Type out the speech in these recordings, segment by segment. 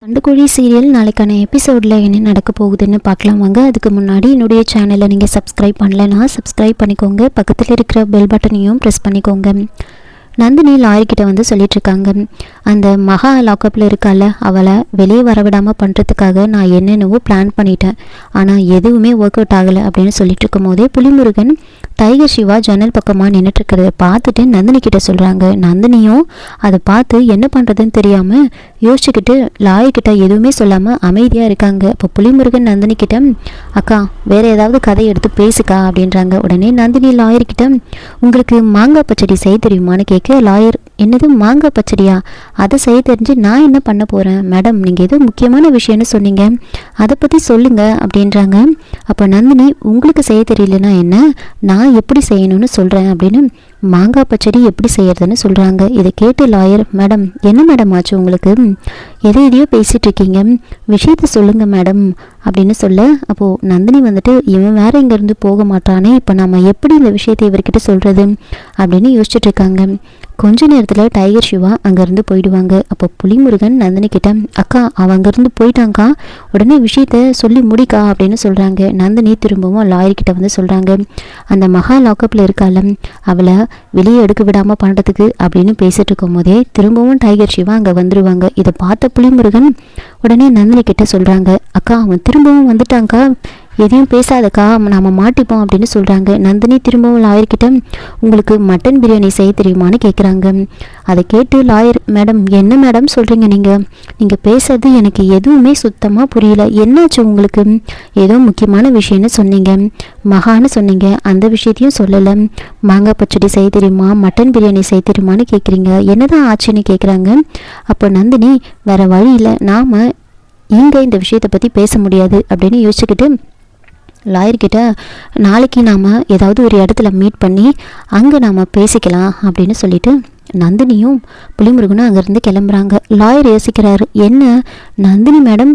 சண்டைக்கோழி serial நாளைக்கான எபிசோடில் என்ன நடக்க போகுதுன்னு பார்க்கலாம் வாங்க. அதுக்கு முன்னாடி என்னுடைய சேனலை நீங்கள் சப்ஸ்கிரைப் பண்ணலைன்னா சப்ஸ்கிரைப் பண்ணிக்கோங்க. பக்கத்தில் இருக்கிற பெல் பட்டனையும் ப்ரெஸ் பண்ணிக்கோங்க. நந்தினி லாயர்கிட்ட வந்து சொல்லிட்டுருக்காங்க, அந்த மகா லாக்கப்பில் இருக்கால அவளை வெளியே வரவிடாமல் பண்ணுறதுக்காக நான் என்னென்னவோ பிளான் பண்ணிட்டேன், ஆனால் எதுவுமே ஒர்க் அவுட் ஆகலை அப்படின்னு சொல்லிட்டு இருக்கும் போதே புலிமுருகன் டைகர் சிவா ஜன்னல் பக்கமாக நின்றுட்டுருக்கிறத பார்த்துட்டு நந்தினி கிட்ட சொல்கிறாங்க. நந்தினியும் அதை பார்த்து என்ன பண்ணுறதுன்னு தெரியாமல் யோசிச்சுக்கிட்டு லாயர்கிட்ட எதுவுமே சொல்லாமல் அமைதியாக இருக்காங்க. இப்போ புலிமுருகன் நந்தினி கிட்ட, அக்கா வேறு ஏதாவது கதை எடுத்து பேசுக்கா அப்படின்றாங்க. உடனே நந்தினி லாயர்கிட்ட, உங்களுக்கு மாங்காய் பச்சடி செய்ய தெரியுமான்னு கேட்க லாயர், என்னது மாங்காய் பச்சடியா, அதை செய்ய தெரிஞ்சு நான் என்ன பண்ண போகிறேன் மேடம், நீங்கள் ஏதோ முக்கியமான விஷயம்னு சொன்னீங்க, அதை பற்றி சொல்லுங்கள் அப்படின்றாங்க. அப்போ நந்தினி, உங்களுக்கு செய்ய தெரியலனா என்ன, நான் எப்படி செய்யணும்னு சொல்கிறேன் அப்படின்னு மாங்காய் பச்சடி எப்படி செய்யறதுன்னு சொல்கிறாங்க. இதை கேட்டு லாயர், மேடம் என்ன மேடம் ஆச்சு உங்களுக்கு, எதையோ பேசிகிட்டு இருக்கீங்க, விஷயத்த சொல்லுங்கள் மேடம் அப்படின்னு சொல்ல, அப்போது நந்தினி வந்துட்டு, இவன் வேற இங்கேருந்து போக மாட்டானே, இப்போ நம்ம எப்படி இந்த விஷயத்தை இவர்கிட்ட சொல்கிறது அப்படின்னு யோசிச்சுட்டு இருக்காங்க. கொஞ்ச நேரத்தில் டைகர் சிவா அங்கேருந்து போயிடுவாங்க. அப்போ புலிமுருகன் நந்தினி கிட்ட, அக்கா அவன் அங்கேருந்து போயிட்டாங்க்கா, உடனே விஷயத்த சொல்லி முடிக்கா அப்படின்னு சொல்கிறாங்க. நந்தினி திரும்பவும் லாயர்கிட்ட வந்து சொல்கிறாங்க, அந்த மகா லாக்கப்பில் இருக்கால அவளை வெளியே எடுக்க விடாமல் பண்ணுறதுக்கு அப்படின்னு பேசிட்டு இருக்கும் போதே திரும்பவும் டைகர் சிவா அங்கே வந்துடுவாங்க. இதை பார்த்த புலிமுருகன் உடனே நந்தினி கிட்ட சொல்கிறாங்க, அக்கா அவன் திரும்பவும் வந்துட்டாங்க்கா, எதையும் பேசாதக்கா நாம் மாட்டிப்போம் அப்படின்னு சொல்கிறாங்க. நந்தினி திரும்பவும் லாயர்கிட்ட, உங்களுக்கு மட்டன் பிரியாணி செய்ய தெரியுமான்னு கேட்குறாங்க. அதை கேட்டு லாயர், மேடம் என்ன மேடம் சொல்கிறீங்க, நீங்கள் பேசுறது எனக்கு எதுவுமே சுத்தமாக புரியல, என்னாச்சு உங்களுக்கு, ஏதோ முக்கியமான விஷயம்னு சொன்னீங்க, மகான்னு சொன்னீங்க, அந்த விஷயத்தையும் சொல்லலை, மாங்காய் பச்சடி செய்ய தெரியுமா, மட்டன் பிரியாணி செய்ய தெரியுமான்னு கேட்குறீங்க, என்னதான் ஆச்சுன்னு கேட்குறாங்க. அப்போ நந்தினி, வேறு வழி இல்லை, நாம் இங்கே இந்த விஷயத்தை பற்றி பேச முடியாது அப்படின்னு யோசிச்சுக்கிட்டு லாயர்கிட்ட, நாளைக்கு நாம் ஏதாவது ஒரு இடத்துல மீட் பண்ணி அங்கே நாம் பேசிக்கலாம் அப்படின்னு சொல்லிட்டு நந்தினியும் புலிமுருகனும் அங்கேருந்து கிளம்புறாங்க. லாயர் யோசிக்கிறாரு, என்ன நந்தினி மேடம்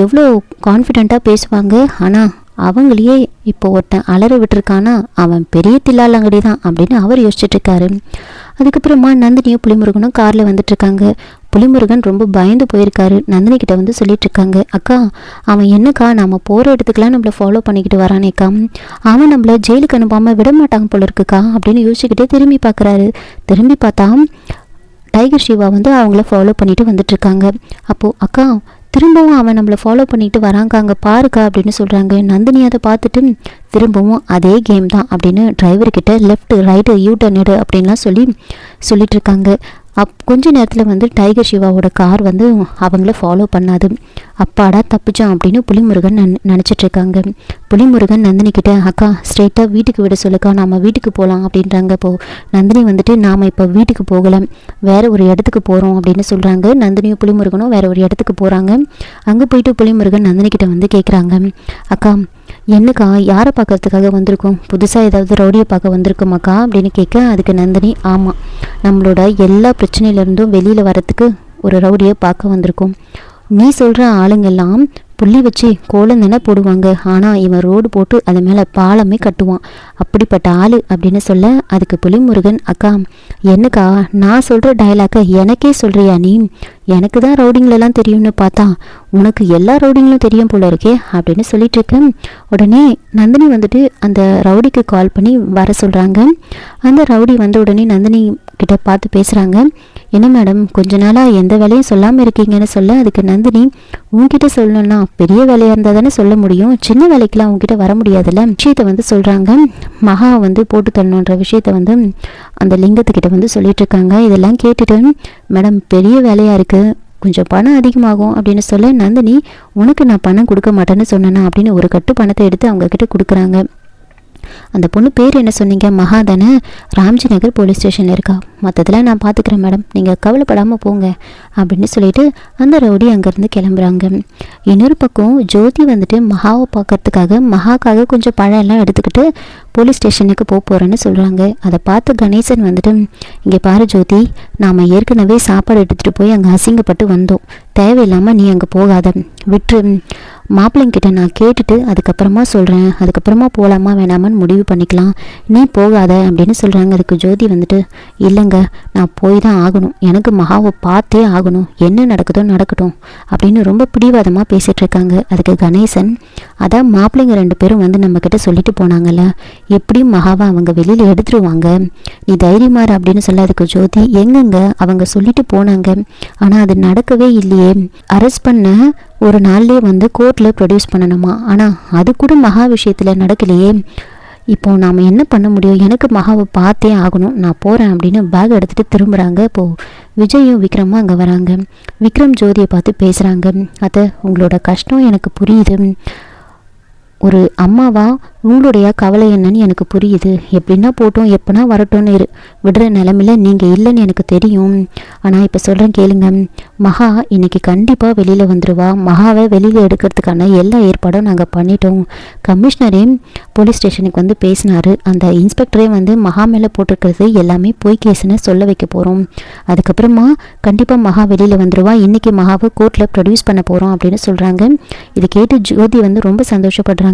எவ்வளோ கான்ஃபிடெண்ட்டாக பேசுவாங்க, ஆனால் அவங்களையே இப்போ ஒருத்தன் அலற விட்டுருக்கானா, அவன் பெரிய தில்லாலங்கடி தான் அப்படின்னு அவர் யோசிச்சுட்டு இருக்காரு. அதுக்கப்புறமா நந்தினியும் புலிமுருகனும் காரில் வந்துட்டுருக்காங்க. புலிமுருகன் ரொம்ப பயந்து போயிருக்காரு. நந்தினி கிட்ட வந்து சொல்லிட்டு இருக்காங்க, அக்கா அவன் என்னக்கா நம்ம போகிற இடத்துக்குலாம் நம்மளை ஃபாலோ பண்ணிக்கிட்டு வரானேக்கா, அவன் நம்மளை ஜெயிலுக்கு அனுப்பாமல் விட மாட்டாங்க போல இருக்குக்கா அப்படின்னு யோசிச்சுக்கிட்டே திரும்பி பார்க்குறாரு. திரும்பி பார்த்தா டைகர் சிவா வந்து அவங்கள ஃபாலோ பண்ணிட்டு வந்துட்டுருக்காங்க. அப்போது அக்கா திரும்பவும் அவன் நம்மளை ஃபாலோ பண்ணிட்டு வராங்க, அங்கே பாருக்கா அப்படின்னு சொல்கிறாங்க. நந்தினி அதை பார்த்துட்டு திரும்பவும் அதே கேம் தான் அப்படின்னு டிரைவர்கிட்ட லெஃப்ட் ரைட்டு யூட்டர்ன் எடு அப்படின்லாம் சொல்லிட்டு இருக்காங்க. கொஞ்ச நேரத்தில் வந்து டைகர் சிவாவோட கார் வந்து அவங்கள ஃபாலோ பண்ணாது. அப்பாடா தப்பிச்சான் அப்படின்னு புலிமுருகன் நினச்சிட்ருக்காங்க. புலிமுருகன் நந்தினி கிட்ட, அக்கா ஸ்ட்ரெயிட்டாக வீட்டுக்கு விட சொல்லுக்கா, நாம் வீட்டுக்கு போகலாம் அப்படின்றாங்க. இப்போது நந்தினி வந்துட்டு, நாம் இப்போ வீட்டுக்கு போகலை, வேறு ஒரு இடத்துக்கு போகிறோம் அப்படின்னு சொல்கிறாங்க. நந்தினியும் புலிமுருகனும் வேறு ஒரு இடத்துக்கு போகிறாங்க. அங்கே போயிட்டு புலிமுருகன் நந்தினி கிட்ட வந்து கேட்குறாங்க, அக்கா என்னக்கா யாரை பார்க்கறதுக்காக வந்திருக்கோம், புதுசாக ஏதாவது ரவுடியை பார்க்க வந்திருக்கோமாக்கா அப்படின்னு கேட்க, அதுக்கு நந்தினி, ஆமாம் நம்மளோட எல்லா பிரச்சனையிலேருந்தும் வெளியில் வரத்துக்கு ஒரு ரவுடியை பார்க்க வந்திருக்கோம், நீ சொல்கிற ஆளுங்கெல்லாம் புள்ளி வச்சு கோலம் தானே போடுவாங்க, ஆனால் இவன் ரோடு போட்டு அது மேலே பாலமே கட்டுவான், அப்படிப்பட்ட ஆள் அப்படின்னு சொல்ல, அதுக்கு புலிமுருகன், அக்கா என்னக்கா நான் சொல்கிற டயலாக்கை எனக்கே சொல்கிறியா நீ, எனக்கு தான் ரவுடிங்களெல்லாம் தெரியும்னு பார்த்தா உனக்கு எல்லா ரவுடிங்களும் தெரியும் போல இருக்கே அப்படின்னு சொல்லிட்டு இருக்கேன். உடனே நந்தினி வந்துட்டு அந்த ரவுடிக்கு கால் பண்ணி வர சொல்கிறாங்க. அந்த ரவுடி வந்த உடனே நந்தினி கிட்ட பார்த்து பேசுகிறாங்க, என்ன மேடம் கொஞ்ச நாளாக எந்த வேலையும் சொல்லாமல் இருக்கீங்கன்னு சொல்ல, அதுக்கு நந்தினி, உங்ககிட்ட சொல்லணும்னா பெரிய வேலையாக இருந்தால் தானே சொல்ல முடியும், சின்ன வேலைக்கெலாம் உங்ககிட்ட வர முடியாதுல்ல விஷயத்த வந்து சொல்கிறாங்க. மகா வந்து போட்டு தரணுன்ற விஷயத்த வந்து அந்த லிங்கத்துக்கிட்ட வந்து சொல்லிட்டு இருக்காங்க. இதெல்லாம் கேட்டுட்டு, மேடம் பெரிய வேலையாக இருக்குது, கொஞ்சம் பணம் அதிகமாகும் அப்படின்னு சொல்ல, நந்தினி, உனக்கு நான் பணம் கொடுக்க மாட்டேன்னு சொன்னேன்னா அப்படின்னு ஒரு கட்டு பணத்தை எடுத்து அவங்கக்கிட்ட கொடுக்குறாங்க. அந்த பொண்ணு பேர் என்ன சொன்னீங்க, மகா தானே, ராம்ஜி நகர் போலீஸ் ஸ்டேஷனில் இருக்கா, மற்றதெல்லாம் நான் பார்த்துக்கிறேன் மேடம், நீங்கள் கவலைப்படாமல் போங்க அப்படின்னு சொல்லிட்டு அந்த ரவுடி அங்கேருந்து கிளம்புறாங்க. இன்னொரு பக்கம் ஜோதி வந்துட்டு மகாவை பார்க்கறதுக்காக மகாக்காக கொஞ்சம் பழம் எல்லாம் எடுத்துக்கிட்டு போலீஸ் ஸ்டேஷனுக்கு போகிறேன்னு சொல்கிறாங்க. அதை பார்த்து கணேசன் வந்துட்டு, இங்கே பாரு ஜோதி, நாம் ஏற்கனவே சாப்பாடு எடுத்துகிட்டு போய் அங்கே அசிங்கப்பட்டு வந்தோம், தேவையில்லாமல் நீ அங்கே போகாத, விட்டு மாப்பிள்ளைங்கிட்ட நான் கேட்டுட்டு அதுக்கப்புறமா சொல்கிறேன், அதுக்கப்புறமா போகலாமா வேணாமான்னு முடிவு பண்ணிக்கலாம், நீ போகாத அப்படின்னு சொல்கிறாங்க. அதுக்கு ஜோதி வந்துட்டு இல்லைங்க, நான் போய் தான் ஆகணும், எனக்கு மகாவை பார்த்தே ஆகணும், என்ன நடக்குதோ நடக்கட்டும் அப்படின்னு ரொம்ப பிடிவாதமாக பேசிகிட்டு இருக்காங்க. அதுக்கு கணேசன் அதான் மாப்பிள்ளைங்க 2 பேரும் வந்து நம்மக்கிட்ட சொல்லிட்டு போனாங்கல்ல, எப்படியும் மகாவை அவங்க வெளியில் எடுத்துருவாங்க, நீ தைரியமாறு அப்படின்னு சொல்ல. அதுக்கு ஜோதி எங்கங்க அவங்க சொல்லிட்டு போனாங்க, ஆனால் அது நடக்கவே இல்லையே, அரெஸ்ட் பண்ண ஒரு நாள்லேயே வந்து கோர்ட்டில் ப்ரொடியூஸ் பண்ணணுமா, ஆனால் அது கூட மகா விஷயத்தில் நடக்கலையே, இப்போது நாம் என்ன பண்ண முடியும், எனக்கு மகாவை பார்த்தே ஆகணும், நான் போகிறேன் அப்படின்னு பேக் எடுத்துகிட்டு திரும்புகிறாங்க. இப்போது விஜயும் விக்ரமும் அங்கே வராங்க. விக்ரம் ஜோதியை பார்த்து பேசுகிறாங்க. அதை உங்களோட கஷ்டம் எனக்கு புரியுது, ஒரு அம்மாவா உங்களுடைய கவலை என்னன்னு எனக்கு புரியுது, எப்படின்னா போட்டோம் எப்போனா வரட்டும்னு விடுற நிலமையில நீங்கள் இல்லைன்னு எனக்கு தெரியும், ஆனால் இப்போ சொல்கிறேன் கேளுங்க, மகா இன்னைக்கு கண்டிப்பாக வெளியில் வந்துடுவா, மகாவை வெளியில் எடுக்கிறதுக்கான எல்லா ஏற்பாடும் நாங்கள் பண்ணிட்டோம், கமிஷனரே போலீஸ் ஸ்டேஷனுக்கு வந்து பேசினார், அந்த இன்ஸ்பெக்டரே வந்து மகா மேலே போட்டிருக்கிறது எல்லாமே பொய் கேஸுன்னு சொல்ல வைக்க போகிறோம், அதுக்கப்புறமா கண்டிப்பாக மகா வெளியில் வந்துடுவா, இன்றைக்கி மகாவை கோர்ட்டில் ப்ரொடியூஸ் பண்ண போகிறோம் அப்படின்னு சொல்கிறாங்க. இது கேட்டு ஜோதி வந்து ரொம்ப சந்தோஷப்படுறாங்க.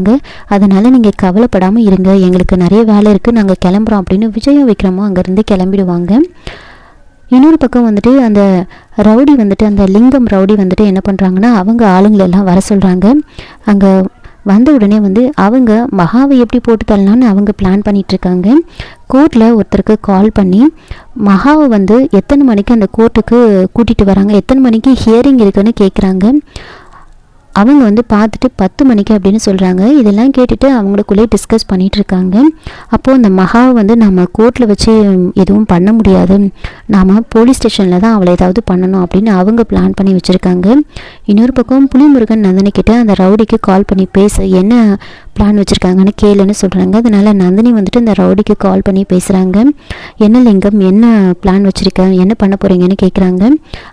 அதனால் நீங்கள் கவலைப்படாமல் இருங்க, எங்களுக்கு நிறைய வேலை இருக்குது, நாங்கள் கிளம்புறோம் அப்படின்னு விஜயும் விக்ரமும் அங்கேருந்து கிளம்பிடுவாங்க. இன்னொரு பக்கம் வந்துட்டு அந்த ரவுடி வந்துட்டு அந்த லிங்கம் ரவுடி வந்துட்டு என்ன பண்ணுறாங்கன்னா அவங்க ஆளுங்களெல்லாம் வர சொல்கிறாங்க. அங்கே வந்த உடனே வந்து அவங்க மகாவை எப்படி போட்டு தரலான்னு அவங்க பிளான் பண்ணிகிட்ருக்காங்க. கோர்ட்டில் ஒருத்தருக்கு கால் பண்ணி மகாவை வந்து எத்தனை மணிக்கு அந்த கோர்ட்டுக்கு கூட்டிகிட்டு வராங்க, எத்தனை மணிக்கு ஹியரிங் இருக்குன்னு கேட்குறாங்க. அவங்க வந்து பார்த்துட்டு 10 மணிக்கு அப்படின்னு சொல்கிறாங்க. இதெல்லாம் கேட்டுட்டு அவங்களுக்குள்ளே டிஸ்கஸ் பண்ணிகிட்ருக்காங்க. அப்போது அந்த மகாவை வந்து நம்ம கோர்ட்டில் வச்சு எதுவும் பண்ண முடியாது, நாம் போலீஸ் ஸ்டேஷனில் தான் அவளை ஏதாவது பண்ணணும் அப்படின்னு அவங்க பிளான் பண்ணி வச்சுருக்காங்க. இன்னொரு பக்கம் புலிமுருகன் நந்தினி கிட்ட அந்த ரவுடிக்கு கால் பண்ணி பேச என்ன பிளான் வச்சுருக்காங்கன்னு கேளுன்னு சொல்கிறாங்க. அதனால் நந்தினி வந்துட்டு அந்த ரவுடிக்கு கால் பண்ணி பேசுகிறாங்க. என்ன லிங்கம், என்ன பிளான் வச்சுருக்கேன், என்ன பண்ண போகிறீங்கன்னு கேட்குறாங்க.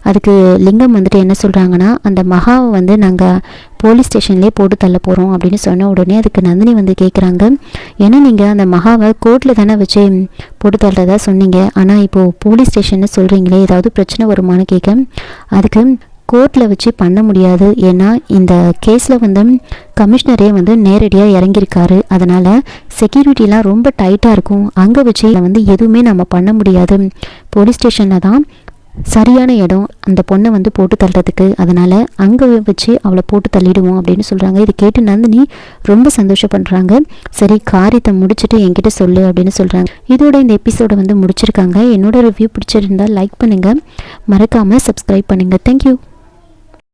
அதுக்கு லிங்கம் வந்துட்டு என்ன சொல்கிறாங்கன்னா அந்த மகாவை வந்து நாங்கள் போலீஸ் ஸ்டேஷன்லேயே போட்டு தள்ள போகிறோம் அப்படின்னு சொன்ன உடனே அதுக்கு நந்தினி வந்து கேட்குறாங்க, ஏன்னா நீங்கள் அந்த மகாவை கோர்ட்டில் தானே வச்சு போட்டு தள்ளுறதா சொன்னீங்க, ஆனால் இப்போது போலீஸ் ஸ்டேஷன்னு சொல்கிறீங்களே, ஏதாவது பிரச்சனை வருமானு கேட்க, அதுக்கு கோர்ட்டில் வச்சு பண்ண முடியாது, ஏன்னா இந்த கேஸில் வந்து கமிஷனரே வந்து நேரடியாக இறங்கியிருக்காரு, அதனால் செக்யூரிட்டிலாம் ரொம்ப டைட்டாக இருக்கும், அங்கே வச்சு வந்து எதுவுமே நம்ம பண்ண முடியாது, போலீஸ் ஸ்டேஷனில் தான் சரியான இடம் அந்த பொண்ணை வந்து போட்டு தள்ளுறதுக்கு, அதனால் அங்கே வச்சு அவளை போட்டு தள்ளிடுவோம் அப்படின்னு சொல்கிறாங்க. இது கேட்டு நந்தினி ரொம்ப சந்தோஷப்படுறாங்க. சரி காரியத்தை முடிச்சுட்டு என்கிட்ட சொல்லு அப்படின்னு சொல்கிறாங்க. இதோட இந்த எபிசோடை வந்து முடிச்சிருக்காங்க. என்னோட ரிவ்யூ பிடிச்சிருந்தால் லைக் பண்ணுங்கள், மறக்காமல் சப்ஸ்கிரைப் பண்ணுங்கள். தேங்க்யூ.